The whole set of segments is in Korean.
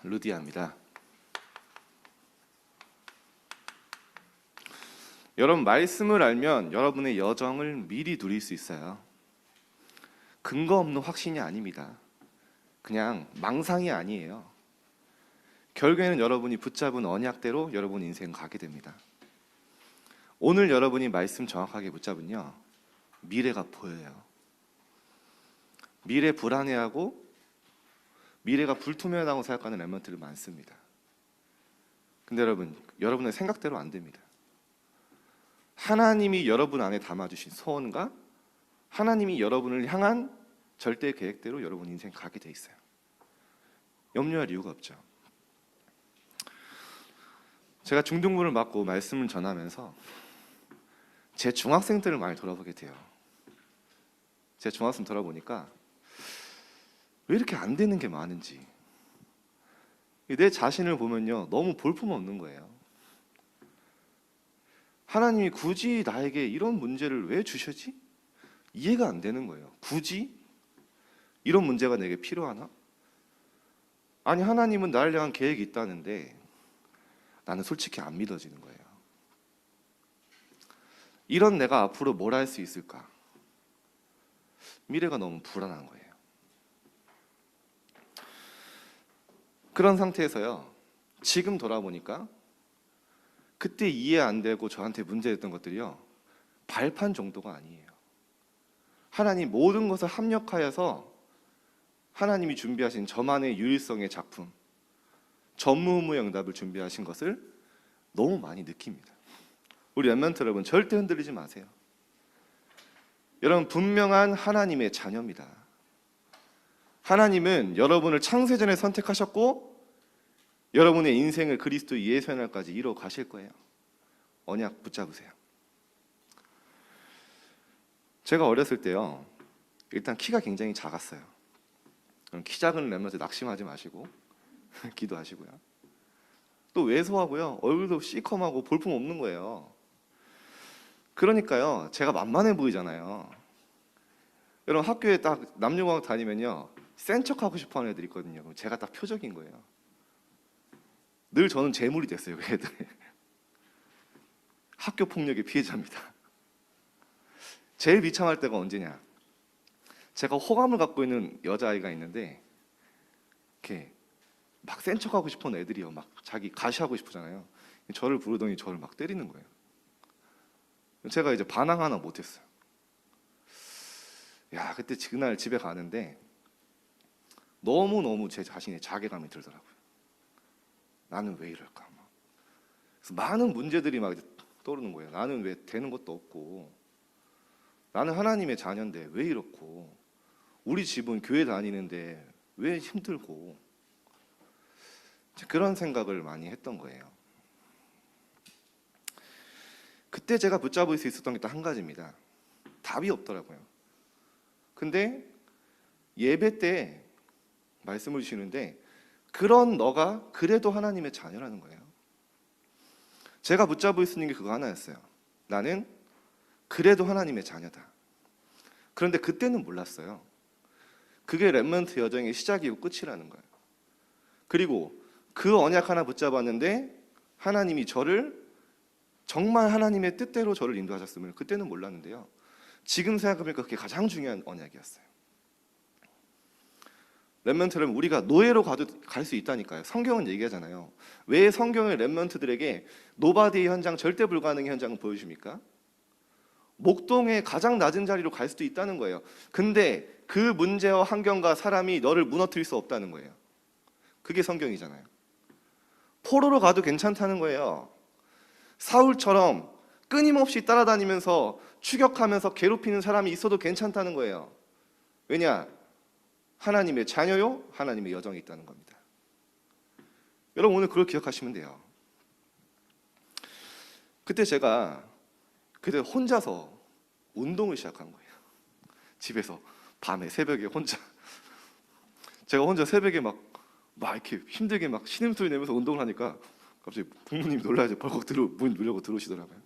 루디아입니다. 여러분, 말씀을 알면 여러분의 여정을 미리 누릴 수 있어요. 근거 없는 확신이 아닙니다. 그냥 망상이 아니에요. 결국에는 여러분이 붙잡은 언약대로 여러분 인생 가게 됩니다. 오늘 여러분이 말씀 정확하게 붙잡은요, 미래가 보여요. 미래 불안해하고 미래가 불투명하다고 생각하는 렘넌트들 많습니다. 근데 여러분, 여러분의 생각대로 안 됩니다. 하나님이 여러분 안에 담아주신 소원과 하나님이 여러분을 향한 절대 계획대로 여러분 인생 가게 돼 있어요. 염려할 이유가 없죠. 제가 중등부를 맡고 말씀을 전하면서 제 중학생들을 많이 돌아보게 돼요. 제 중학생 돌아보니까 왜 이렇게 안 되는 게 많은지, 내 자신을 보면요, 너무 볼품없는 거예요. 하나님이 굳이 나에게 이런 문제를 왜 주셨지? 이해가 안 되는 거예요. 굳이 이런 문제가 내게 필요하나? 아니, 하나님은 나를 향한 계획이 있다는데 나는 솔직히 안 믿어지는 거예요. 이런 내가 앞으로 뭘 할 수 있을까? 미래가 너무 불안한 거예요. 그런 상태에서요, 지금 돌아보니까 그때 이해 안 되고 저한테 문제였던 것들이요, 발판 정도가 아니에요. 하나님 모든 것을 합력하여서 하나님이 준비하신 저만의 유일성의 작품, 전무후무의 응답을 준비하신 것을 너무 많이 느낍니다. 우리 렘넌트 여러분, 절대 흔들리지 마세요. 여러분, 분명한 하나님의 자녀입니다. 하나님은 여러분을 창세전에 선택하셨고 여러분의 인생을 그리스도 예수의 날까지 이루어 가실 거예요. 언약 붙잡으세요. 제가 어렸을 때요, 일단 키가 굉장히 작았어요. 키 작은 렘넌트 낙심하지 마시고 기도하시고요. 또 왜소하고요, 얼굴도 시커멓고 볼품 없는 거예요. 그러니까요, 제가 만만해 보이잖아요. 여러분, 학교에 딱 남녀공학 다니면요, 센 척하고 싶어하는 애들 있거든요. 그럼 제가 딱 표적인 거예요. 늘 저는 재물이 됐어요, 그 애들이. 학교 폭력의 피해자입니다. 제일 비참할 때가 언제냐? 제가 호감을 갖고 있는 여자아이가 있는데 이렇게 막 센 척하고 싶어하는 애들이요, 막 자기 가시하고 싶잖아요. 저를 부르더니 저를 막 때리는 거예요. 제가 이제 반항 하나 못했어요. 그때 그날 집에 가는데 너무너무 제 자신의 자괴감이 들더라고요. 나는 왜 이럴까? 그래서 많은 문제들이 막 떠오르는 거예요. 나는 왜 되는 것도 없고, 나는 하나님의 자녀인데 왜 이렇고, 우리 집은 교회 다니는데 왜 힘들고, 그런 생각을 많이 했던 거예요. 그때 제가 붙잡을 수 있었던 게 딱 한 가지입니다. 답이 없더라고요. 근데 예배 때 말씀을 주시는데, 그런 너가 그래도 하나님의 자녀라는 거예요. 제가 붙잡을 수 있는 게 그거 하나였어요. 나는 그래도 하나님의 자녀다. 그런데 그때는 몰랐어요. 그게 렘넌트 여정의 시작이고 끝이라는 거예요. 그리고 그 언약 하나 붙잡았는데 하나님이 저를 정말 하나님의 뜻대로 저를 인도하셨음을 그때는 몰랐는데요, 지금 생각해보니까 그게 가장 중요한 언약이었어요. 렘넌트는 우리가 노예로 갈 수 있다니까요. 성경은 얘기하잖아요. 왜 성경의 렘넌트들에게 노바디의 현장, 절대 불가능의 현장을 보여줍니까? 목동의 가장 낮은 자리로 갈 수도 있다는 거예요. 근데 그 문제와 환경과 사람이 너를 무너뜨릴 수 없다는 거예요. 그게 성경이잖아요. 포로로 가도 괜찮다는 거예요. 사울처럼 끊임없이 따라다니면서 추격하면서 괴롭히는 사람이 있어도 괜찮다는 거예요. 왜냐? 하나님의 자녀요, 하나님의 여정이 있다는 겁니다. 여러분, 오늘 그걸 기억하시면 돼요. 그때 제가 혼자서 운동을 시작한 거예요. 집에서 밤에 새벽에 혼자. 제가 혼자 새벽에 막 이렇게 힘들게 막 신음소리 내면서 운동을 하니까 갑자기 부모님이 놀라서 벌컥 문 누르고 들어오시더라고요.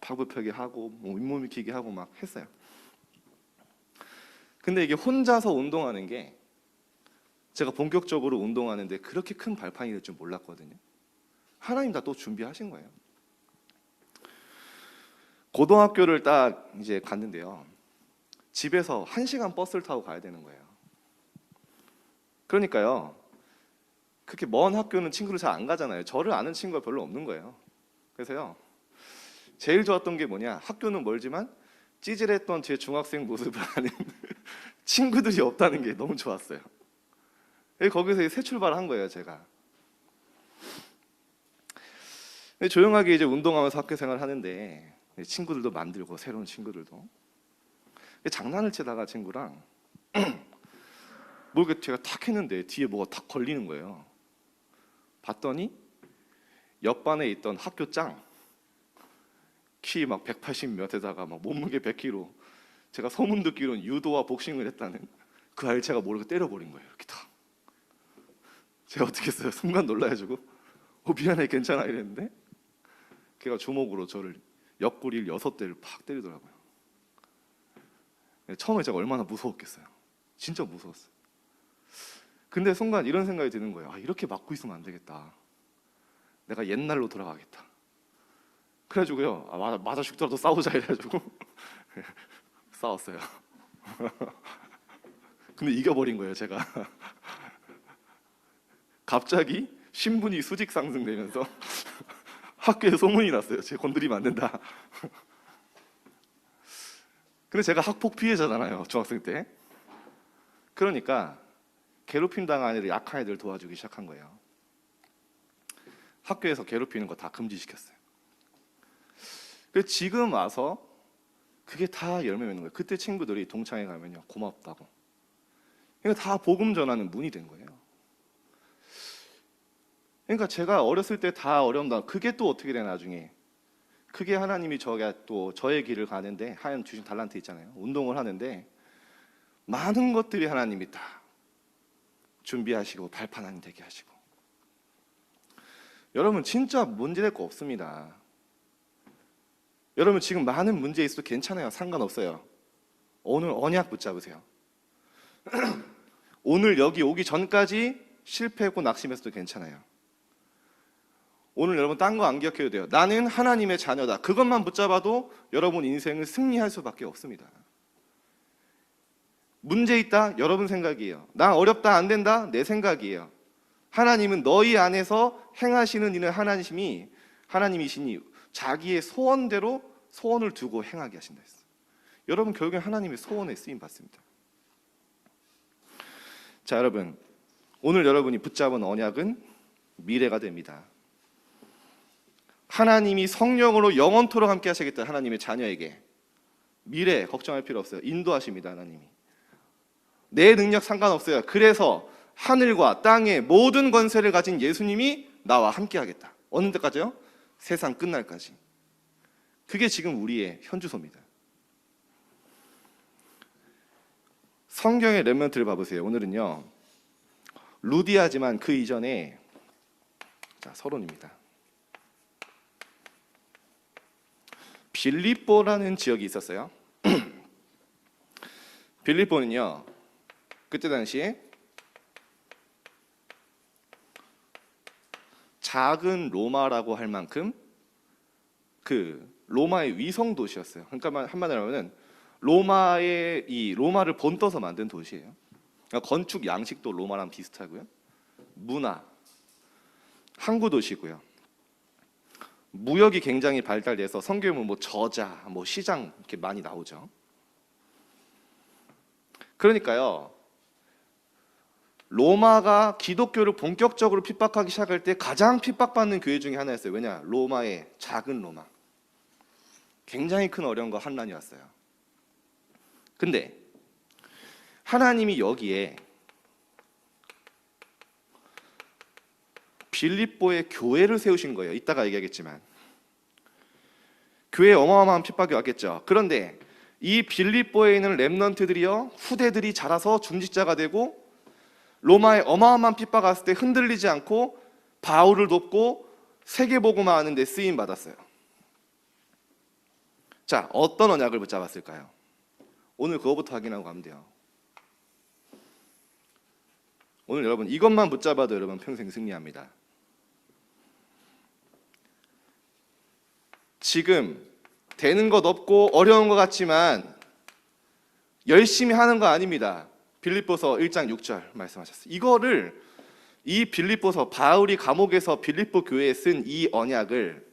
팔굽혀펴기 하고 잇몸 일으키기 하고 막 했어요. 근데 이게 혼자서 운동하는 게 제가 본격적으로 운동하는데 그렇게 큰 발판이 될 줄 몰랐거든요. 하나님 다 또 준비하신 거예요. 고등학교를 딱 이제 갔는데요. 집에서 1시간 버스를 타고 가야 되는 거예요. 그러니까요. 그렇게 먼 학교는 친구를 잘 안 가잖아요. 저를 아는 친구가 별로 없는 거예요. 그래서요. 제일 좋았던 게 뭐냐? 학교는 멀지만 찌질했던 제 중학생 모습을 아는 친구들이 없다는 게 너무 좋았어요. 거기서 새 출발한 거예요, 제가. 조용하게 이제 운동하면서 학교 생활을 하는데 친구들도 만들고 새로운 친구들도 장난을 치다가 친구랑 뭐 이렇게 제가 탁 했는데 뒤에 뭐가 탁 걸리는 거예요. 봤더니 옆반에 있던 학교 짱 키 막 180 몇에다가 막 몸무게 100kg 제가 소문 듣기로는 유도와 복싱을 했다는 그 아이를 제가 모르고 때려버린 거예요. 이렇게 탁. 제가 어떻게 했어요? 순간 놀라가지고 미안해 괜찮아 이랬는데 걔가 주먹으로 저를 옆구리를 6대를 팍 때리더라고요. 처음에 제가 얼마나 무서웠겠어요. 진짜 무서웠어요. 근데 순간 이런 생각이 드는 거예요. 이렇게 맞고 있으면 안 되겠다. 내가 옛날로 돌아가겠다. 그래가지고요. 맞아 죽더라도 싸우자 이래가지고 싸웠어요. 근데 이겨버린 거예요, 제가. 갑자기 신분이 수직 상승되면서 학교에 소문이 났어요. 쟤 건드리면 안 된다. 근데 제가 학폭 피해자잖아요, 중학생 때. 그러니까 괴롭힘 당한 애들, 약한 애들 도와주기 시작한 거예요. 학교에서 괴롭히는 거 다 금지시켰어요. 그래서 지금 와서 그게 다 열매 맺는 거예요. 그때 친구들이 동창회 가면요 고맙다고. 그러니까 다 복음 전하는 문이 된 거예요. 그러니까 제가 어렸을 때 다 어려운다. 그게 또 어떻게 돼 나중에? 그게 하나님이 또 저의 길을 가는데 하나님 주신 달란트 있잖아요. 운동을 하는데 많은 것들이 하나님이 다 준비하시고 발판하는 되게 하시고. 여러분 진짜 문제될 거 없습니다. 여러분 지금 많은 문제 있어도 괜찮아요. 상관없어요. 오늘 언약 붙잡으세요. 오늘 여기 오기 전까지 실패했고 낙심했어도 괜찮아요. 오늘 여러분 딴 거 안 기억해도 돼요. 나는 하나님의 자녀다. 그것만 붙잡아도 여러분 인생을 승리할 수밖에 없습니다. 문제 있다? 여러분 생각이에요. 나 어렵다 안 된다? 내 생각이에요. 하나님은 너희 안에서 행하시는 일은 하나님이시니 자기의 소원대로 소원을 두고 행하게 하신다 했어요. 여러분 결국엔 하나님의 소원에 쓰임 받습니다. 자, 여러분 오늘 여러분이 붙잡은 언약은 미래가 됩니다. 하나님이 성령으로 영원토록 함께 하시겠다. 하나님의 자녀에게 미래 걱정할 필요 없어요. 인도하십니다. 하나님이 내 능력 상관없어요. 그래서 하늘과 땅의 모든 권세를 가진 예수님이 나와 함께 하겠다. 어느 때까지요? 세상 끝날까지. 그게 지금 우리의 현주소입니다. 성경의 렘넌트를 봐보세요. 오늘은요 루디아지만 그 이전에 서론입니다. 빌립보라는 지역이 있었어요. 빌립보는요 그때 당시에 작은 로마라고 할 만큼 그 로마의 위성 도시였어요. 그러니까 한마디로 하면은 로마를 본떠서 만든 도시예요. 그러니까 건축 양식도 로마랑 비슷하고요. 문화, 항구 도시고요. 무역이 굉장히 발달돼서 성경에 저자, 시장 이렇게 많이 나오죠. 그러니까요. 로마가 기독교를 본격적으로 핍박하기 시작할 때 가장 핍박받는 교회 중에 하나였어요. 왜냐? 로마의 작은 로마. 굉장히 큰 어려움과 환난이 왔어요. 근데 하나님이 여기에 빌립보에 교회를 세우신 거예요. 이따가 얘기하겠지만 교회에 어마어마한 핍박이 왔겠죠. 그런데 이 빌립보에 있는 렘넌트들이요 후대들이 자라서 중직자가 되고 로마에 어마어마한 핍박 왔을 때 흔들리지 않고 바울을 돕고 세계복음화 하는 데 쓰임 받았어요. 자, 어떤 언약을 붙잡았을까요? 오늘 그거부터 확인하고 가면 돼요. 오늘 여러분 이것만 붙잡아도 여러분 평생 승리합니다. 지금 되는 것 없고 어려운 것 같지만 열심히 하는 거 아닙니다. 빌립보서 1장 6절 말씀하셨어요. 이거를 이 빌립보서, 바울이 감옥에서 빌립보 교회에 쓴 이 언약을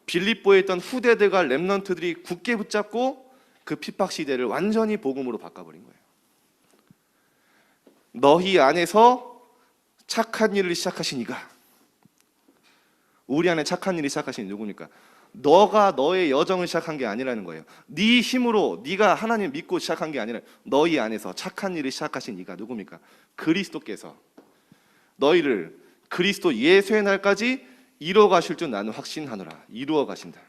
빌립보에 있던 후대들과 렘넌트들이 굳게 붙잡고 그 핍박 시대를 완전히 복음으로 바꿔버린 거예요. 너희 안에서 착한 일을 시작하신 이가, 우리 안에 착한 일이 시작하신 누구니까? 너가 너의 여정을 시작한 게 아니라는 거예요. 네 힘으로 네가 하나님 믿고 시작한 게 아니라 너희 안에서 착한 일을 시작하신 이가 누굽니까? 그리스도께서 너희를 그리스도 예수의 날까지 이루어 가실 줄 나는 확신하노라. 이루어 가신다.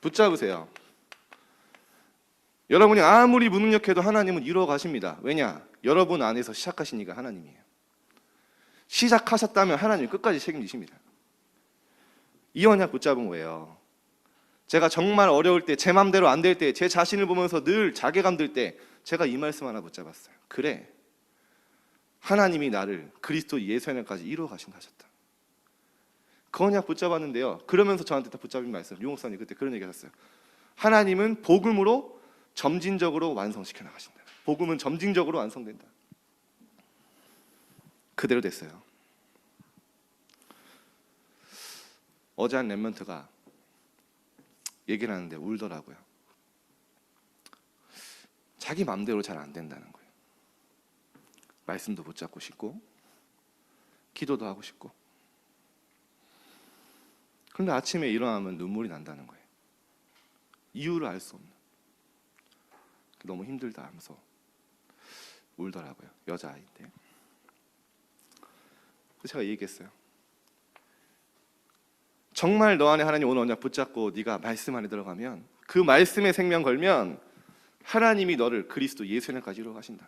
붙잡으세요. 여러분이 아무리 무능력해도 하나님은 이루어 가십니다. 왜냐? 여러분 안에서 시작하신 이가 하나님이에요. 시작하셨다면 하나님 끝까지 책임지십니다. 이 언약 붙잡은 거예요. 제가 정말 어려울 때, 제 맘대로 안 될 때, 제 자신을 보면서 늘 자괴감 들 때 제가 이 말씀 하나 붙잡았어요. 그래, 하나님이 나를 그리스도 예수의 날까지 이루어 가신다 하셨다. 그 언약 붙잡았는데요. 그러면서 저한테 다 붙잡은 말씀, 유 목사님 그때 그런 얘기 하셨어요. 하나님은 복음으로 점진적으로 완성시켜 나가신다. 복음은 점진적으로 완성된다. 그대로 됐어요. 어제 한 렘넌트가 얘기를 하는데 울더라고요. 자기 마음대로 잘 안 된다는 거예요. 말씀도 붙잡고 싶고 기도도 하고 싶고, 그런데 아침에 일어나면 눈물이 난다는 거예요. 이유를 알 수 없는, 너무 힘들다 하면서 울더라고요. 여자아이인데. 제가 얘기했어요. 정말 너 안에 하나님 오늘 언약 붙잡고 네가 말씀 안에 들어가면, 그 말씀에 생명 걸면 하나님이 너를 그리스도 예수의 날까지 이루어 가신다.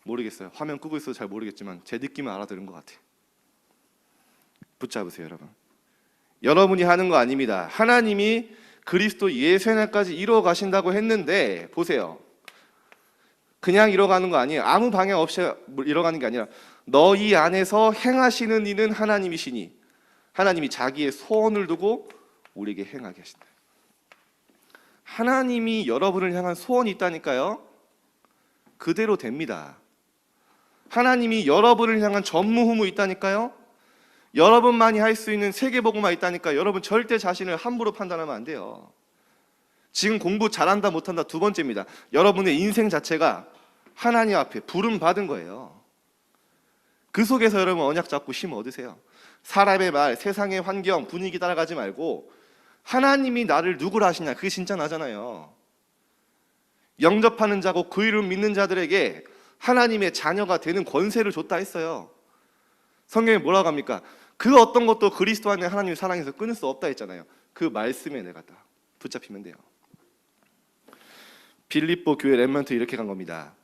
모르겠어요. 화면 끄고 있어서 잘 모르겠지만 제 느낌은 알아들은 것 같아요. 붙잡으세요, 여러분. 여러분이 하는 거 아닙니다. 하나님이 그리스도 예수의 날까지 이루어 가신다고 했는데, 보세요. 그냥 이뤄가는 거 아니에요. 아무 방해 없이 이뤄가는 게 아니라 너희 안에서 행하시는 이는 하나님이시니, 하나님이 자기의 소원을 두고 우리에게 행하게 하신다. 하나님이 여러분을 향한 소원이 있다니까요. 그대로 됩니다. 하나님이 여러분을 향한 전무후무 있다니까요. 여러분만이 할 수 있는 세계복음화 있다니까. 여러분 절대 자신을 함부로 판단하면 안 돼요. 지금 공부 잘한다 못한다 두 번째입니다. 여러분의 인생 자체가 하나님 앞에 부름 받은 거예요. 그 속에서 여러분 언약 잡고 힘 얻으세요. 사람의 말, 세상의 환경, 분위기 따라가지 말고 하나님이 나를 누구라 하시냐, 그게 진짜 나잖아요. 영접하는 자고 그 이름 믿는 자들에게 하나님의 자녀가 되는 권세를 줬다 했어요. 성경에 뭐라고 합니까? 그 어떤 것도 그리스도 안에 하나님의 사랑에서 끊을 수 없다 했잖아요. 그 말씀에 내가 다 붙잡히면 돼요. 빌립보 교회 렘넌트 이렇게 간 겁니다.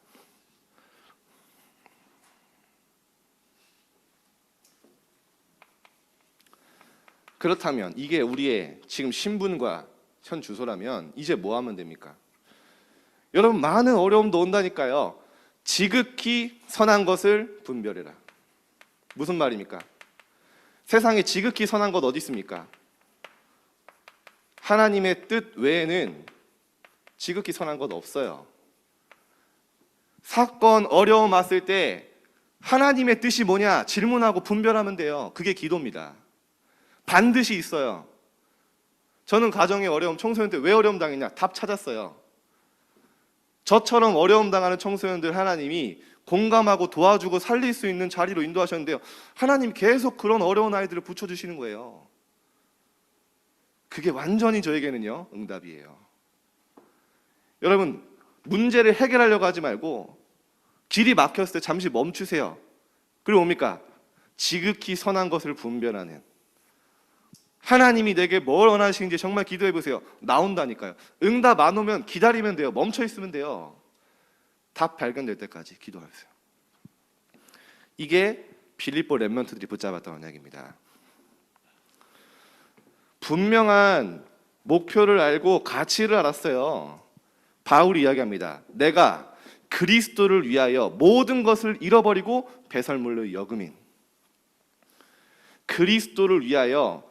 그렇다면 이게 우리의 지금 신분과 현 주소라면 이제 뭐 하면 됩니까? 여러분 많은 어려움도 온다니까요. 지극히 선한 것을 분별해라. 무슨 말입니까? 세상에 지극히 선한 것 어디 있습니까? 하나님의 뜻 외에는 지극히 선한 것 없어요. 사건, 어려움 왔을 때 하나님의 뜻이 뭐냐 질문하고 분별하면 돼요. 그게 기도입니다. 반드시 있어요. 저는 가정의 어려움, 청소년 때 왜 어려움 당했냐? 답 찾았어요. 저처럼 어려움 당하는 청소년들 하나님이 공감하고 도와주고 살릴 수 있는 자리로 인도하셨는데요. 하나님 계속 그런 어려운 아이들을 붙여주시는 거예요. 그게 완전히 저에게는요 응답이에요. 여러분 문제를 해결하려고 하지 말고 길이 막혔을 때 잠시 멈추세요. 그리고 뭡니까? 지극히 선한 것을 분별하는, 하나님이 내게 뭘 원하시는지 정말 기도해 보세요. 나온다니까요. 응답 안 오면 기다리면 돼요. 멈춰 있으면 돼요. 답 발견될 때까지 기도하세요. 이게 빌립보 렘넌트들이 붙잡았던 언약입니다. 분명한 목표를 알고 가치를 알았어요. 바울이 이야기합니다. 내가 그리스도를 위하여 모든 것을 잃어버리고 배설물로 여금인. 그리스도를 위하여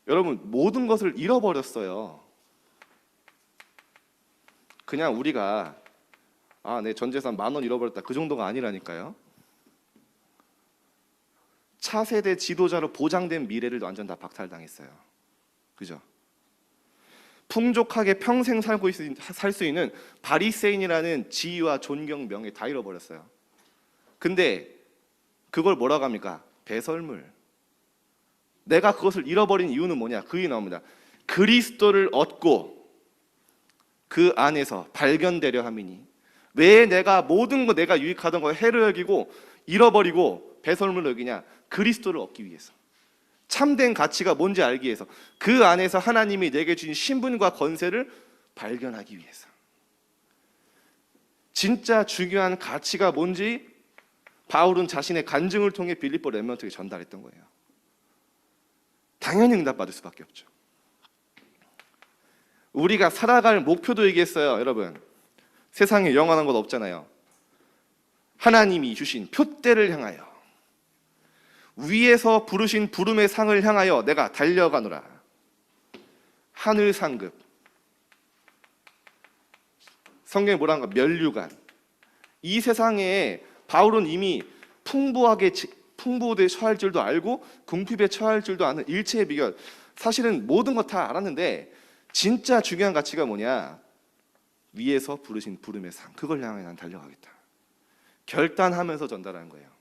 여러분 모든 것을 잃어버렸어요. 그냥 우리가 내 전재산 10,000원 잃어버렸다 그 정도가 아니라니까요. 차세대 지도자로 보장된 미래를 완전 다 박탈당했어요. 그죠? 풍족하게 평생 살 수 있는 바리새인이라는 지위와 존경, 명예 다 잃어버렸어요. 근데 그걸 뭐라고 합니까? 배설물. 내가 그것을 잃어버린 이유는 뭐냐? 그 이유 나옵니다. 그리스도를 얻고 그 안에서 발견되려 함이니. 왜 내가 모든 거 내가 유익하던 걸 해로 여기고 잃어버리고 배설물로 여기냐? 그리스도를 얻기 위해서. 참된 가치가 뭔지 알기 위해서. 그 안에서 하나님이 내게 주신 신분과 권세를 발견하기 위해서. 진짜 중요한 가치가 뭔지 바울은 자신의 간증을 통해 빌립보 렘넌트에게 전달했던 거예요. 당연히 응답받을 수밖에 없죠. 우리가 살아갈 목표도 얘기했어요. 여러분, 세상에 영원한 것 없잖아요. 하나님이 주신 표대를 향하여, 위에서 부르신 부름의 상을 향하여 내가 달려가노라. 하늘 상급. 성경에 뭐라는가? 면류관. 이 세상에 바울은 이미 풍부에 처할 줄도 알고 궁핍에 처할 줄도 아는 일체의 비결, 사실은 모든 것 다 알았는데 진짜 중요한 가치가 뭐냐? 위에서 부르신 부름의 상, 그걸 향해 난 달려가겠다. 결단하면서 전달하는 거예요.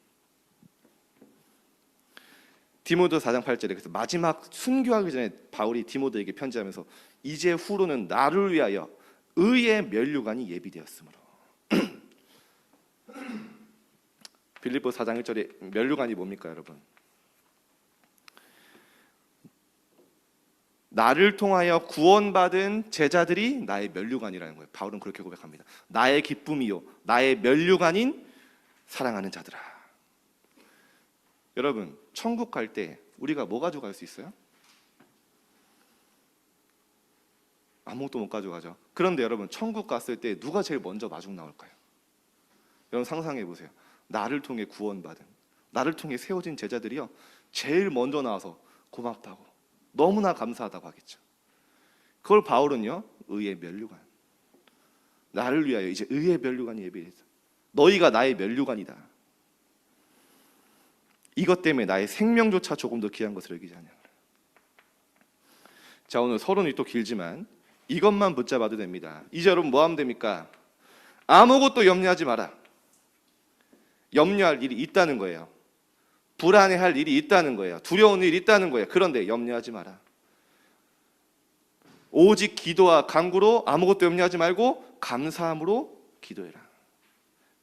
디모데 4장 8절에 그래서 마지막 순교하기 전에 바울이 디모데에게 편지하면서 이제 후로는 나를 위하여 의의 면류관이 예비되었으므로. 빌립보 4장 1절에 면류관이 뭡니까, 여러분? 나를 통하여 구원받은 제자들이 나의 면류관이라는 거예요. 바울은 그렇게 고백합니다. 나의 기쁨이요 나의 면류관인 사랑하는 자들아. 여러분, 천국 갈 때 우리가 뭐 가져갈 수 있어요? 아무것도 못 가져가죠. 그런데 여러분, 천국 갔을 때 누가 제일 먼저 마중 나올까요? 여러분 상상해 보세요. 나를 통해 구원받은, 나를 통해 세워진 제자들이요 제일 먼저 나와서 고맙다고, 너무나 감사하다고 하겠죠. 그걸 바울은요 의의 면류관, 나를 위하여 이제 의의 면류관이 예비했다. 너희가 나의 면류관이다. 이것 때문에 나의 생명조차 조금 더 귀한 것을 여기지 않냐. 자, 오늘 서론이 또 길지만 이것만 붙잡아도 됩니다. 이제 여러분 뭐 하면 됩니까? 아무것도 염려하지 마라. 염려할 일이 있다는 거예요. 불안해할 일이 있다는 거예요. 두려운 일이 있다는 거예요. 그런데 염려하지 마라. 오직 기도와 간구로 아무것도 염려하지 말고 감사함으로 기도해라.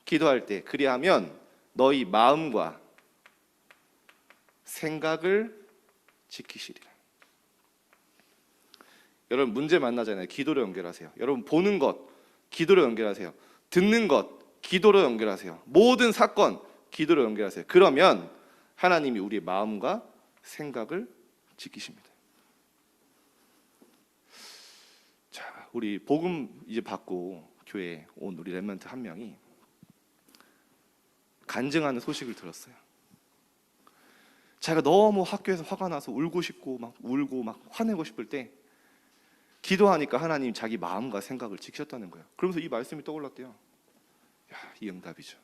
기도할 때 그리하면 너희 마음과 생각을 지키시리라. 여러분 문제 만나잖아요. 기도로 연결하세요. 여러분 보는 것 기도로 연결하세요. 듣는 것 기도로 연결하세요. 모든 사건 기도로 연결하세요. 그러면 하나님이 우리의 마음과 생각을 지키십니다. 자, 우리 복음 이제 받고 교회에 온 우리 렘넌트 한 명이 간증하는 소식을 들었어요. 자기가 너무 학교에서 화가 나서 울고 싶고 막 울고 막 화내고 싶을 때 기도하니까 하나님 자기 마음과 생각을 지키셨다는 거예요. 그러면서 이 말씀이 떠올랐대요. 야, 이 응답이죠.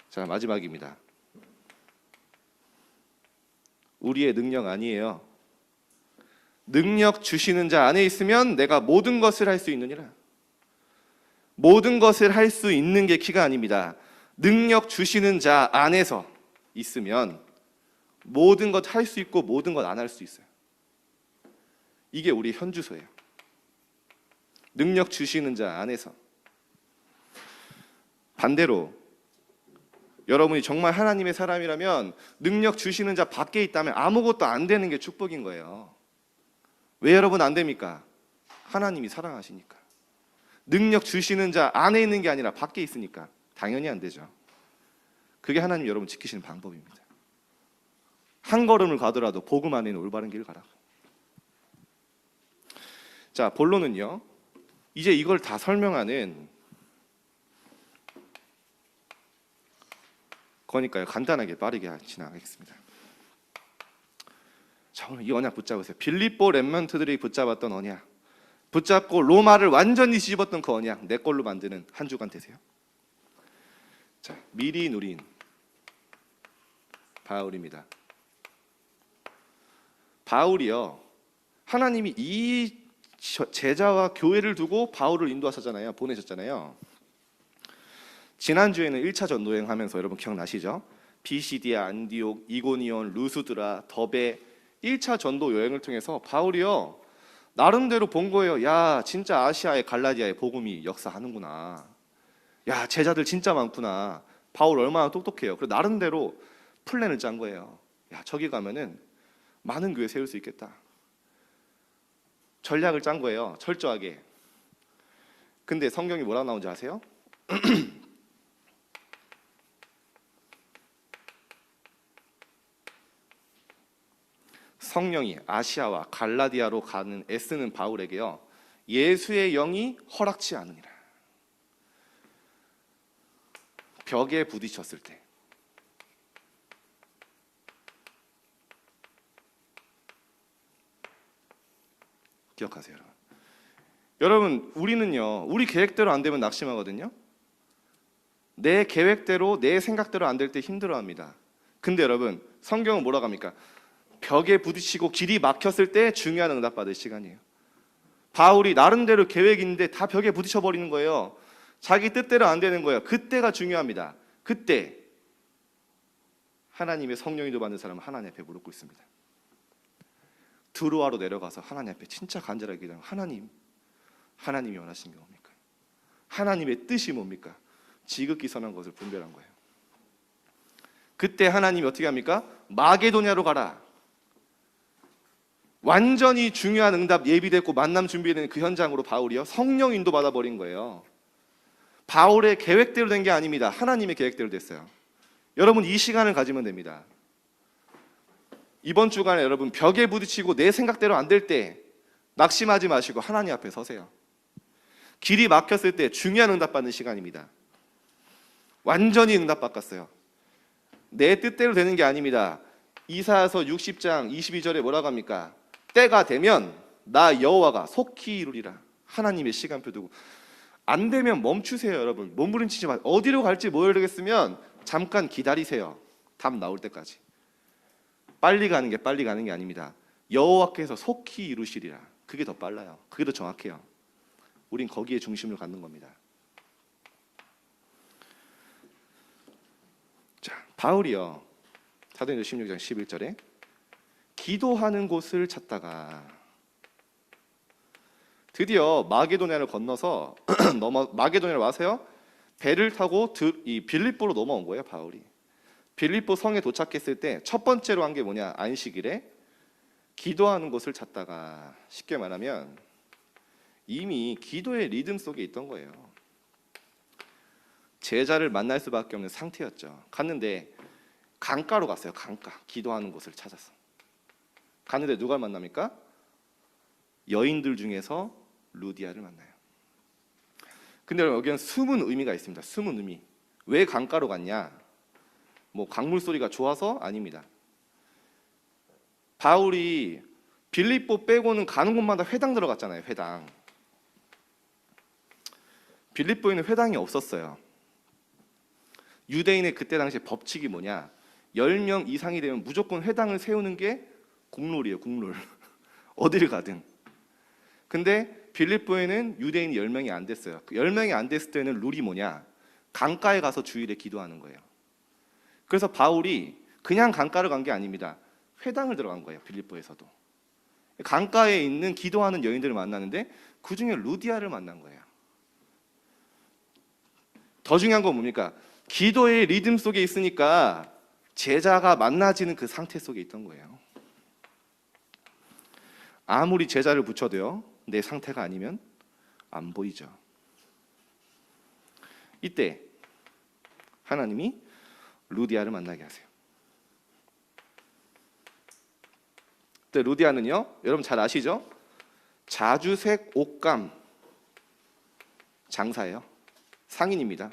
자, 마지막입니다. 우리의 능력 아니에요. 능력 주시는 자 안에 있으면 내가 모든 것을 할 수 있느니라. 모든 것을 할 수 있는 게 키가 아닙니다. 능력 주시는 자 안에서 있으면 모든 것 할 수 있고 모든 것 안 할 수 있어요. 이게 우리 현주소예요. 능력 주시는 자 안에서. 반대로 여러분이 정말 하나님의 사람이라면 능력 주시는 자 밖에 있다면 아무것도 안 되는 게 축복인 거예요. 왜 여러분 안 됩니까? 하나님이 사랑하시니까. 능력 주시는 자 안에 있는 게 아니라 밖에 있으니까 당연히 안 되죠. 그게 하나님 여러분 지키시는 방법입니다. 한 걸음을 가더라도 복음 안에 있는 올바른 길을 가라. 자, 본론은요 이제 이걸 다 설명하는 거니까요. 간단하게 빠르게 지나가겠습니다. 자, 오늘 이 언약 붙잡으세요. 빌립보 렘넌트들이 붙잡았던 언약, 붙잡고 로마를 완전히 뒤집었던 그 언약 내 걸로 만드는 한 주간 되세요. 자, 미리 누린 바울입니다. 바울이요, 하나님이 이 제자와 교회를 두고 바울을 인도하셨잖아요. 보내셨잖아요. 지난주에는 1차 전도 여행하면서 여러분 기억나시죠? 비시디아, 안디옥, 이고니온, 루스드라, 더베 1차 전도 여행을 통해서 바울이요, 나름대로 본 거예요. 야, 진짜 아시아의 갈라디아의 복음이 역사하는구나. 야, 제자들 진짜 많구나. 바울 얼마나 똑똑해요. 그래서 나름대로 플랜을 짠 거예요. 야, 저기 가면은 많은 교회 세울 수 있겠다. 전략을 짠 거예요. 철저하게. 근데 성경이 뭐라고 나오는지 아세요? 성령이 아시아와 갈라디아로 가는 애쓰는 바울에게요, 예수의 영이 허락치 않으니라. 벽에 부딪혔을 때, 기억하세요, 여러분. 여러분, 우리는요, 우리 계획대로 안 되면 낙심하거든요. 내 계획대로, 내 생각대로 안 될 때 힘들어합니다. 근데 여러분, 성경은 뭐라고 합니까? 벽에 부딪히고 길이 막혔을 때 중요한 응답받을 시간이에요. 바울이 나름대로 계획인데 다 벽에 부딪혀 버리는 거예요. 자기 뜻대로 안 되는 거예요. 그때가 중요합니다. 그때 하나님의 성령인도 받는 사람은 하나님 앞에 무릎 꿇습니다. 드로아로 내려가서 하나님 앞에 진짜 간절하게 기도하면, 하나님이 원하시는 게 뭡니까? 하나님의 뜻이 뭡니까? 지극히 선한 것을 분별한 거예요. 그때 하나님이 어떻게 합니까? 마게도냐로 가라. 완전히 중요한 응답 예비됐고 만남 준비되는 그 현장으로 바울이요, 성령 인도 받아버린 거예요. 바울의 계획대로 된 게 아닙니다. 하나님의 계획대로 됐어요. 여러분, 이 시간을 가지면 됩니다. 이번 주간에 여러분 벽에 부딪히고 내 생각대로 안 될 때 낙심하지 마시고 하나님 앞에 서세요. 길이 막혔을 때 중요한 응답 받는 시간입니다. 완전히 응답 받았어요. 내 뜻대로 되는 게 아닙니다. 이사야서 60장 22절에 뭐라고 합니까? 때가 되면 나 여호와가 속히 이루리라. 하나님의 시간표 두고, 안 되면 멈추세요. 여러분, 몸부림치지 마세요. 어디로 갈지 모르겠으면 잠깐 기다리세요. 답 나올 때까지. 빨리 가는 게 아닙니다. 여호와께서 속히 이루시리라. 그게 더 빨라요. 그게 더 정확해요. 우린 거기에 중심을 갖는 겁니다. 자, 바울이요, 사도행전 16장 11절에 기도하는 곳을 찾다가 드디어 마게도냐를 건너서 마게도냐를 와서요, 배를 타고 이 빌립보로 넘어온 거예요. 바울이 빌립보 성에 도착했을 때 첫 번째로 한 게 뭐냐? 안식일에 기도하는 곳을 찾다가, 쉽게 말하면 이미 기도의 리듬 속에 있던 거예요. 제자를 만날 수밖에 없는 상태였죠. 갔는데 강가로 갔어요. 강가, 기도하는 곳을 찾아서 갔는데 누가 만납니까? 여인들 중에서 루디아를 만나요. 근데 여기는 숨은 의미가 있습니다. 숨은 의미. 왜 강가로 갔냐? 뭐 강물 소리가 좋아서? 아닙니다. 바울이 빌립보 빼고는 가는 곳마다 회당 들어갔잖아요. 회당. 빌립보에는 회당이 없었어요. 유대인의 그때 당시 법칙이 뭐냐? 10명 이상이 되면 무조건 회당을 세우는 게 국룰이에요. 국룰. 어디를 가든. 근데 빌립보에는 유대인이 10명이 안 됐어요. 10명이 안 됐을 때는 룰이 뭐냐? 강가에 가서 주일에 기도하는 거예요. 그래서 바울이 그냥 강가를 간 게 아닙니다. 회당을 들어간 거예요. 빌립보에서도. 강가에 있는 기도하는 여인들을 만나는데 그 중에 루디아를 만난 거예요. 더 중요한 건 뭡니까? 기도의 리듬 속에 있으니까 제자가 만나지는 그 상태 속에 있던 거예요. 아무리 제자를 붙여도요, 내 상태가 아니면 안 보이죠. 이때 하나님이 루디아를 만나게 하세요. 그때 루디아는요, 여러분 잘 아시죠? 자주색 옷감, 장사예요. 상인입니다.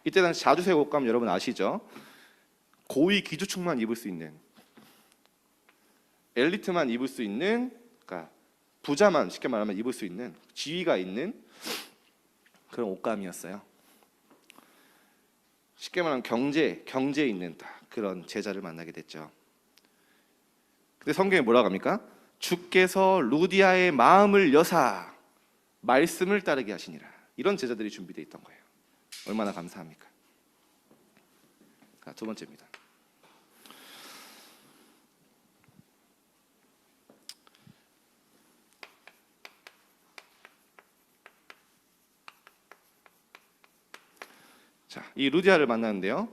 이때 당시 자주색 옷감 여러분 아시죠? 고위 기주층만 입을 수 있는, 엘리트만 입을 수 있는, 그러니까 부자만 쉽게 말하면 입을 수 있는, 지위가 있는 그런 옷감이었어요. 쉽게 말하면 경제에 있는 그런 제자를 만나게 됐죠. 근데 성경에 뭐라고 합니까? 주께서 루디아의 마음을 여사 말씀을 따르게 하시니라. 이런 제자들이 준비되어 있던 거예요. 얼마나 감사합니까? 두 번째입니다. 자, 이 루디아를 만났는데요.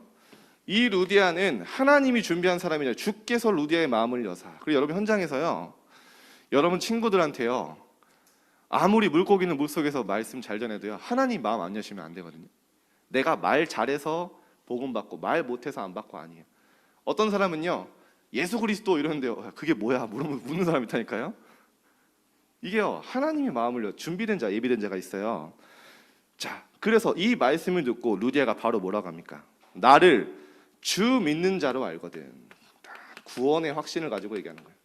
이 루디아는 하나님이 준비한 사람이냐. 주께서 루디아의 마음을 여사. 그리고 여러분 현장에서요, 여러분 친구들한테요, 아무리 물고기는 물속에서 말씀 잘 전해도요, 하나님 마음 안 여시면 안 되거든요. 내가 말 잘해서 복음 받고 말 못해서 안 받고 아니에요. 어떤 사람은요, 예수 그리스도 이러는데요, 그게 뭐야 묻는 사람이 있다니까요. 이게요, 하나님의 마음을 준비된 자, 예비된 자가 있어요. 자, 그래서 이 말씀을 듣고 루디아가 바로 뭐라고 합니까? 나를 주 믿는 자로 알거든. 구원의 확신을 가지고 얘기하는 거예요.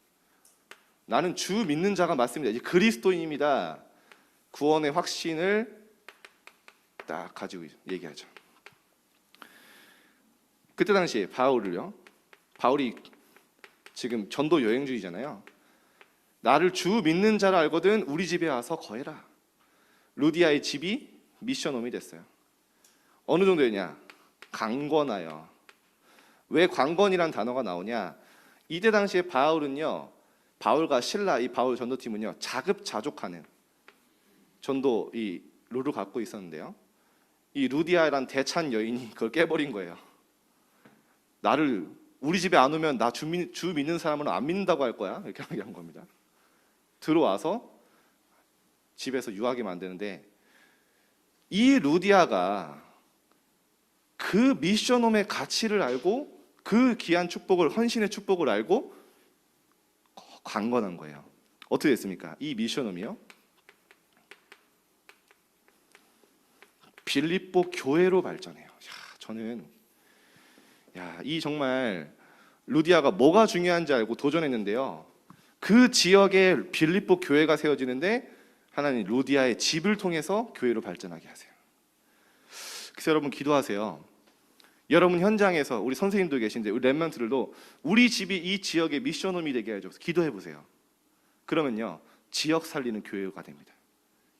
나는 주 믿는 자가 맞습니다. 이제 그리스도인입니다. 구원의 확신을 딱 가지고 얘기하죠. 그때 당시에 바울이 지금 전도 여행 중이잖아요. 나를 주 믿는 자로 알거든 우리 집에 와서 거해라. 루디아의 집이 미션홈이 됐어요. 어느 정도였냐? 강권하여. 왜 강권이란 단어가 나오냐? 이때 당시에 바울과 실라, 이 바울 전도팀은요, 자급자족하는 전도 이 룰을 갖고 있었는데요. 이 루디아란 대찬 여인이 그걸 깨버린 거예요. 나를 우리 집에 안 오면 나 주 믿는 사람은 안 믿는다고 할 거야. 이렇게 얘기한 겁니다. 들어와서 집에서 유하게 만드는데, 이 루디아가 그 미션홈의 가치를 알고 그 귀한 축복을, 헌신의 축복을 알고 강건한 거예요. 어떻게 됐습니까? 이 미션홈이요, 빌립보 교회로 발전해요. 저는 이 정말 루디아가 뭐가 중요한지 알고 도전했는데요, 그 지역에 빌립보 교회가 세워지는데 하나님 루디아의 집을 통해서 교회로 발전하게 하세요. 그래서 여러분 기도하세요. 여러분 현장에서 우리 선생님도 계신데 우리 랩런트들도 우리 집이 이 지역의 미션홈이 되게 해줘서 기도해 보세요. 그러면요, 지역 살리는 교회가 됩니다.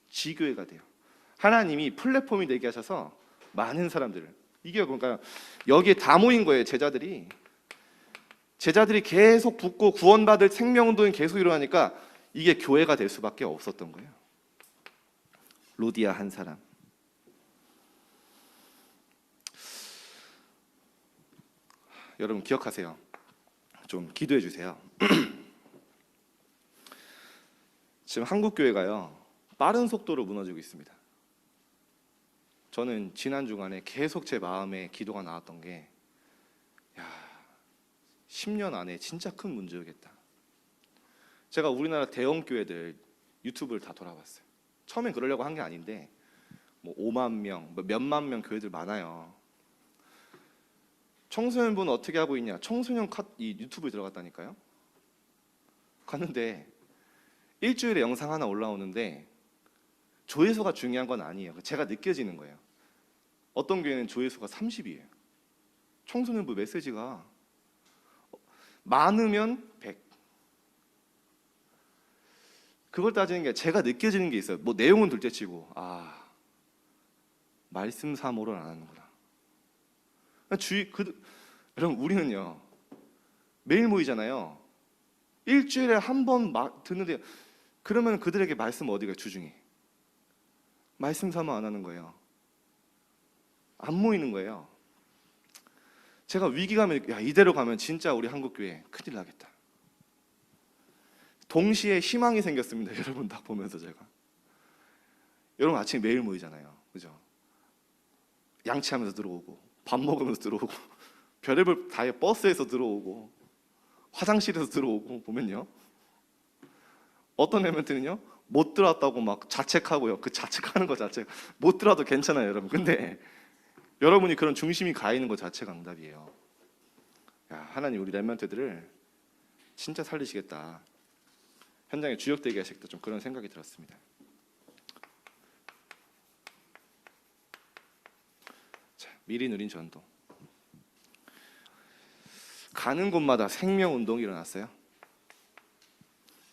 지교회가 돼요. 하나님이 플랫폼이 되게 하셔서 많은 사람들을, 이게 그러니까 여기에 다 모인 거예요. 제자들이 계속 붙고 구원받을 생명운동이 계속 일어나니까 이게 교회가 될 수밖에 없었던 거예요. 루디아 한 사람. 여러분 기억하세요. 좀 기도해 주세요. 지금 한국 교회가요, 빠른 속도로 무너지고 있습니다. 저는 지난 주간에 계속 제 마음에 기도가 나왔던 게, 10년 안에 진짜 큰 문제겠다. 제가 우리나라 대형 교회들 유튜브를 다 돌아봤어요. 처음엔 그러려고 한 게 아닌데, 뭐 5만 명, 몇만 명 교회들 많아요. 청소년부는 어떻게 하고 있냐? 청소년 이 유튜브에 들어갔다니까요. 갔는데 일주일에 영상 하나 올라오는데 조회수가 중요한 건 아니에요. 제가 느껴지는 거예요. 어떤 교회는 조회수가 30이에요. 청소년부 메시지가 많으면 100. 그걸 따지는 게 제가 느껴지는 게 있어요. 뭐 내용은 둘째치고, 말씀 사모를 안 하는구나. 여러분 우리는요, 매일 모이잖아요. 일주일에 한 번 듣는데, 그러면 그들에게 말씀 어디가 주중에? 말씀 사모 안 하는 거예요. 안 모이는 거예요. 제가 위기감에 이대로 가면 진짜 우리 한국교회 큰일 나겠다. 동시에 희망이 생겼습니다. 여러분 딱 보면서 제가. 여러분 아침에 매일 모이잖아요. 그죠? 양치하면서 들어오고, 밥 먹으면서 들어오고, 별의별 다에 버스에서 들어오고, 화장실에서 들어오고 보면요. 어떤 랩런트는요, 못 들었다고 막 자책하고요. 그 자책하는 거 자체 못 들어도 괜찮아요, 여러분. 근데 여러분이 그런 중심이 가 있는 것 자체가 응답이에요. 야, 하나님 우리 렘넌트들을 진짜 살리시겠다. 현장에 주역되게 하시겠다. 좀 그런 생각이 들었습니다. 자, 미리 누린 전도. 가는 곳마다 생명운동이 일어났어요.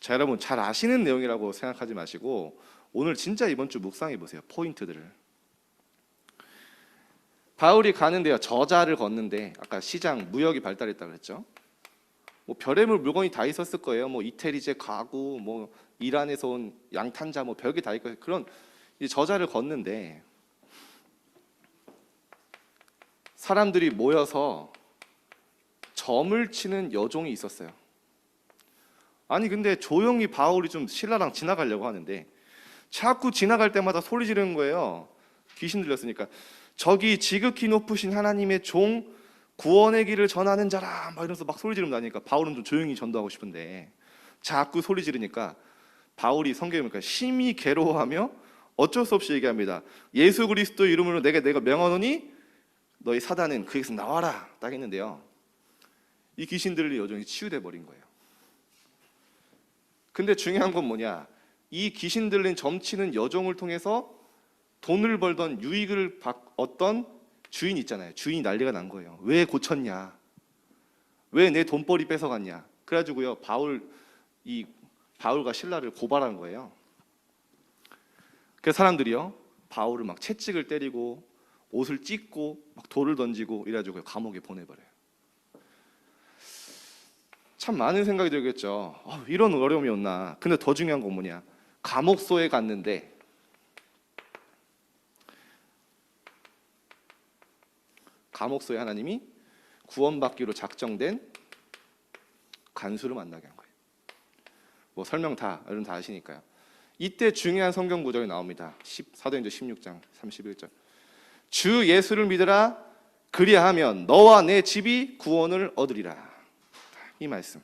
자, 여러분 잘 아시는 내용이라고 생각하지 마시고 오늘 진짜 이번 주 묵상해 보세요. 포인트들을. 바울이 가는데요, 저자를 걷는데 아까 시장 무역이 발달했다고 그랬죠. 뭐 별의별 물건이 다 있었을 거예요. 뭐 이태리제 가구, 뭐 이란에서 온 양탄자, 뭐 별게 다 있고 그런 저자를 걷는데 사람들이 모여서 점을 치는 여종이 있었어요. 아니 근데 조용히 바울이 좀 신라랑 지나가려고 하는데 자꾸 지나갈 때마다 소리 지르는 거예요. 귀신 들렸으니까. 저기 지극히 높으신 하나님의 종 구원의 길을 전하는 자라 막 이러면서 막 소리 지르면 나니까 바울은 좀 조용히 전도하고 싶은데 자꾸 소리 지르니까 바울이 성경에 보니까 심히 괴로워하며 어쩔 수 없이 얘기합니다. 예수 그리스도 이름으로 내가 명하노니 너희 사단은 그에서 나와라 딱 했는데요. 이 귀신 들린 여종이 치유돼 버린 거예요. 근데 중요한 건 뭐냐? 이 귀신 들린 점치는 여종을 통해서 돈을 벌던 유익을 얻던 주인 있잖아요. 주인이 난리가 난 거예요. 왜 고쳤냐? 왜 내 돈벌이 뺏어갔냐? 그래가지고요 바울과 신라를 고발한 거예요. 그 사람들이요 바울을 막 채찍을 때리고 옷을 찢고 막 돌을 던지고 이래가지고 감옥에 보내버려요. 참 많은 생각이 들겠죠. 이런 어려움이 없나. 근데 더 중요한 건 뭐냐? 감옥소에 갔는데 감옥소에 하나님이 구원받기로 작정된 간수를 만나게 한 거예요. 뭐 설명 여러분 다 아시니까요. 이때 중요한 성경 구절이 나옵니다. 사도행전 16장 31절. 주 예수를 믿으라 그리하면 너와 내 집이 구원을 얻으리라. 이 말씀.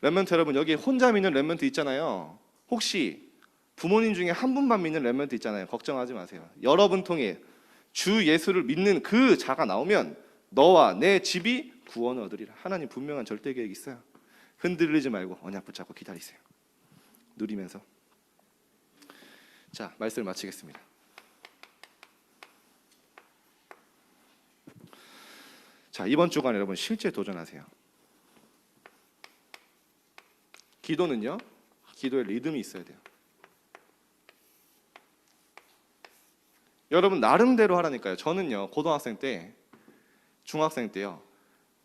렘넌트 여러분, 여기 혼자 믿는 렘넌트 있잖아요. 혹시 부모님 중에 한 분만 믿는 렘넌트 있잖아요. 걱정하지 마세요. 여러분 통해 주 예수를 믿는 그 자가 나오면 너와 내 집이 구원을 얻으리라. 하나님 분명한 절대 계획이 있어요. 흔들리지 말고 언약 붙잡고 기다리세요. 누리면서. 자, 말씀을 마치겠습니다. 자, 이번 주간 여러분 실제 도전하세요. 기도는요, 기도에 리듬이 있어야 돼요. 여러분 나름대로 하라니까요. 저는요 고등학생 때, 중학생 때요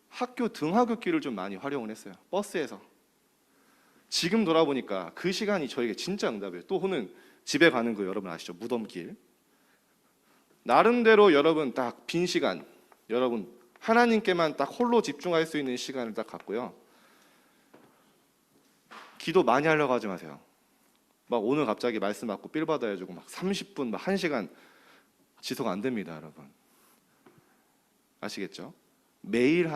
학교 등하굣길을 좀 많이 활용을 했어요. 버스에서. 지금 돌아보니까 그 시간이 저에게 진짜 응답이에요. 또 혹은 집에 가는 거 여러분 아시죠? 무덤길. 나름대로 여러분 딱 빈 시간, 여러분 하나님께만 딱 홀로 집중할 수 있는 시간을 딱 갖고요. 기도 많이 하려고 하지 마세요. 막 오늘 갑자기 말씀 받고 삘 받아야지고 막 30분, 막 1시간 지속 안 됩니다, 여러분. 아시겠죠? 매일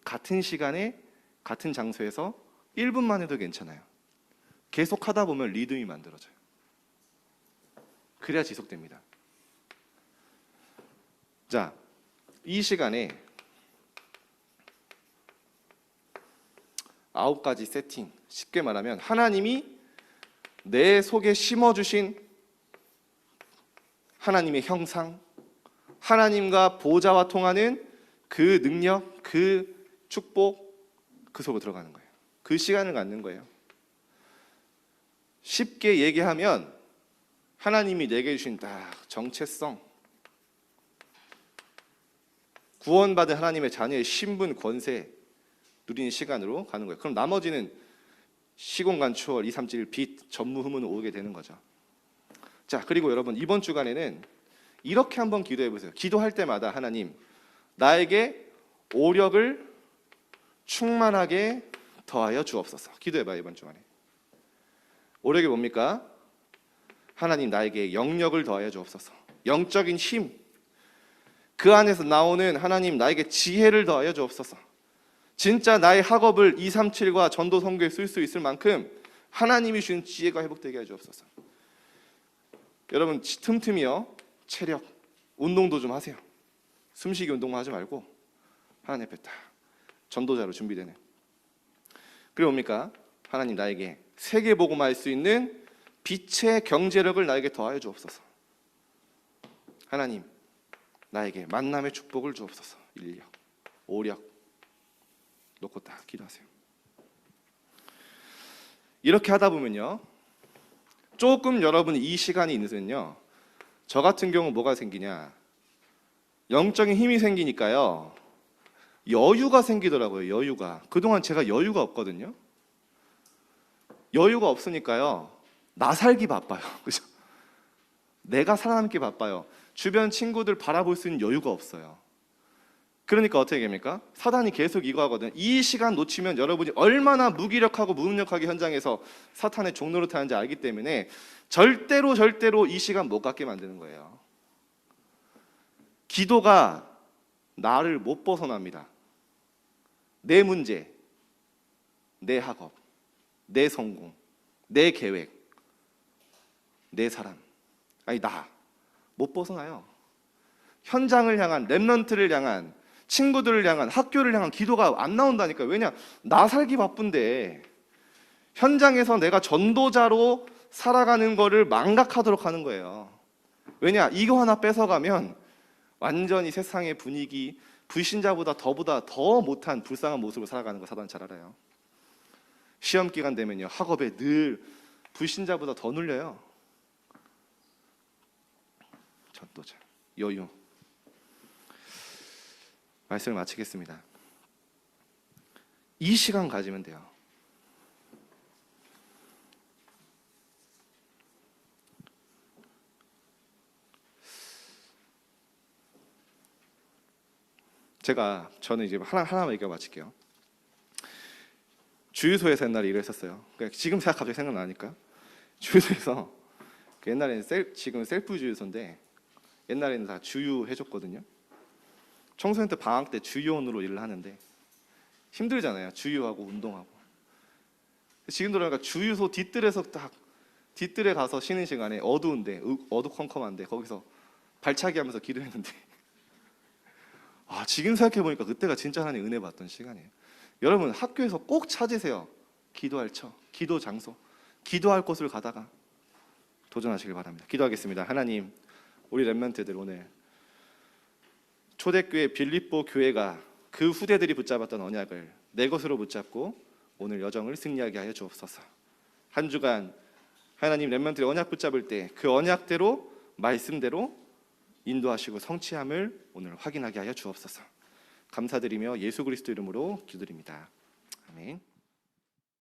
같은 시간에 같은 장소에서 1분만 해도 괜찮아요. 계속 하다 보면 리듬이 만들어져요. 그래야 지속됩니다. 자, 이 시간에 9가지 세팅, 쉽게 말하면 하나님이 내 속에 심어주신 하나님의 형상, 하나님과 보좌와 통하는 그 능력, 그 축복, 그 속으로 들어가는 거예요. 그 시간을 갖는 거예요. 쉽게 얘기하면 하나님이 내게 주신 딱 정체성, 구원받은 하나님의 자녀의 신분, 권세 누리는 시간으로 가는 거예요. 그럼 나머지는 시공간 추월, 2, 3, 7, 빛, 전무후무는 오게 되는 거죠. 자, 그리고 여러분 이번 주간에는 이렇게 한번 기도해 보세요. 기도할 때마다 하나님, 나에게 오력을 충만하게 더하여 주옵소서. 기도해봐요. 이번 주간에 오력이 뭡니까? 하나님, 나에게 영력을 더하여 주옵소서. 영적인 힘, 그 안에서 나오는 하나님, 나에게 지혜를 더하여 주옵소서. 진짜 나의 학업을 237과 전도 선교에 쓸 수 있을 만큼 하나님이 주신 지혜가 회복되게 하여 주옵소서. 여러분 틈틈이요 체력 운동도 좀 하세요. 숨쉬기 운동만 하지 말고 하나님 앞에 딱 전도자로 준비되는. 그리고 뭡니까? 하나님 나에게 세계복음할 수 있는 빛의 경제력을 나에게 더하여 주옵소서. 하나님 나에게 만남의 축복을 주옵소서. 인력, 오력 놓고 딱 기도하세요. 이렇게 하다 보면요, 조금 여러분이 이 시간이 있으면요, 저 같은 경우 뭐가 생기냐, 영적인 힘이 생기니까요 여유가 생기더라고요. 여유가. 그동안 제가 여유가 없거든요. 여유가 없으니까요 나 살기 바빠요. 그죠? 내가 살아남기 바빠요. 주변 친구들 바라볼 수 있는 여유가 없어요. 그러니까 어떻게 됩니까? 사단이 계속 이거 하거든요. 이 시간 놓치면 여러분이 얼마나 무기력하고 무능력하게 현장에서 사탄의 종로를 타는지 알기 때문에 절대로 이 시간 못 갖게 만드는 거예요. 기도가 나를 못 벗어납니다. 내 문제, 내 학업, 내 성공, 내 계획, 내 사람, 아니 나 못 벗어나요. 현장을 향한, 렘넌트를 향한, 친구들을 향한, 학교를 향한 기도가 안 나온다니까요. 왜냐? 나 살기 바쁜데 현장에서 내가 전도자로 살아가는 거를 망각하도록 하는 거예요. 왜냐? 이거 하나 뺏어가면 완전히 세상의 분위기, 불신자보다 더 못한 불쌍한 모습으로 살아가는 거 사단 잘 알아요. 시험 기간 되면요 학업에 늘 불신자보다 더 눌려요. 전도자, 여유. 말씀을 마치겠습니다. 이 시간 가지면 돼요. 저는 이제 하나만 얘기하고 마칠게요. 주유소에서 옛날에 일을 했었어요. 그러니까 지금 갑자기 생각나니까 주유소에서 옛날에는 지금 셀프 주유소인데 옛날에는 다 주유해줬거든요. 청소년 때 방학 때 주유원으로 일을 하는데 힘들잖아요. 주유하고 운동하고. 지금 들어보니까 주유소 뒷뜰에 가서 쉬는 시간에 어두컴컴한데 거기서 발차기 하면서 기도했는데 지금 생각해보니까 그때가 진짜 하나님 은혜 받던 시간이에요. 여러분 학교에서 꼭 찾으세요. 기도할 처, 기도 장소, 기도할 곳을 가다가 도전하시길 바랍니다. 기도하겠습니다. 하나님, 우리 렘넌트들 오늘 초대교회 빌립보 교회가 그 후대들이 붙잡았던 언약을 내 것으로 붙잡고 오늘 여정을 승리하게 하여 주옵소서. 한 주간 하나님 렘넌트의 언약 붙잡을 때 그 언약대로 말씀대로 인도하시고 성취함을 오늘 확인하게 하여 주옵소서. 감사드리며 예수 그리스도 이름으로 기도드립니다. 아멘.